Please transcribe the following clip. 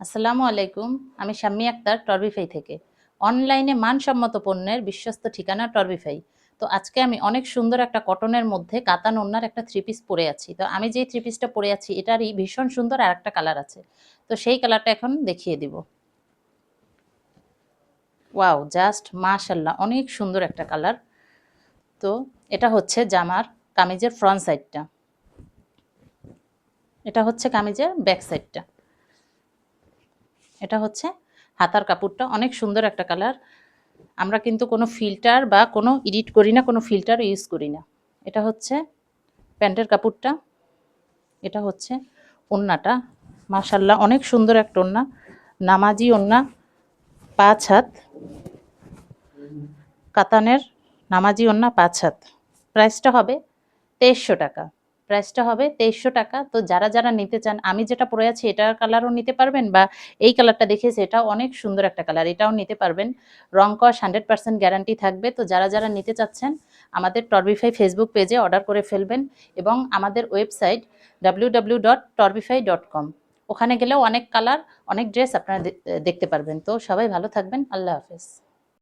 আসসালামু আলাইকুম। আমি শাম্মী আক্তার টরবিফাই থেকে। অনলাইনে মানসম্মত পণ্যের বিশ্বস্ত ঠিকানা টরবিফাই। তো আজকে আমি অনেক সুন্দর একটা কটনের মধ্যে কাতান ওড়নার একটা থ্রি পিস পরে আছি। তো আমি যেই থ্রি পিসটা পরে আছি এটারই ভীষণ সুন্দর আরেকটা কালার আছে। তো সেই কালারটা এখন দেখিয়ে দিব। ওয়াও! জাস্ট মাশাআল্লাহ অনেক সুন্দর একটা কালার। তো এটা হচ্ছে জামার কামিজের ফ্রন্ট সাইডটা। এটা হচ্ছে কামিজের ব্যাক সাইডটা। এটা হচ্ছে হাতার কাপড়টা, অনেক সুন্দর একটা কালার। আমরা কিন্তু কোনো ফিল্টার বা কোনো এডিট করি না, কোনো ফিল্টার ইউজ করি না। এটা হচ্ছে প্যান্টের কাপড়টা, এটা হচ্ছে ওড়নাটা। মাশাআল্লাহ অনেক সুন্দর একটা ওড়না, নামাজি ওড়না, ৫ হাত কাতানের নামাজি ওড়না ৫ হাত। প্রাইসটা হবে ২৩০০ টাকা। প্রাইসটা হবে ২৩০০ টাকা। তো যারা নিতে চান, আমি যেটা পরে আছি এটার কালারও নিতে পারবেন, বা এই কালারটা দেখিয়েছি এটাও অনেক সুন্দর একটা কালার, এটাও নিতে পারবেন। রং কস 100% গ্যারান্টি থাকবে। তো যারা নিতে চাচ্ছেন আমাদের টরবিফাই ফেসবুক পেজে অর্ডার করে ফেলবেন, এবং আমাদের ওয়েবসাইট www.torbify.com, ওখানে গেলেও অনেক কালার, অনেক ড্রেস আপনারা দেখতে পারবেন। তো সবাই ভালো থাকবেন। আল্লাহ হাফেজ।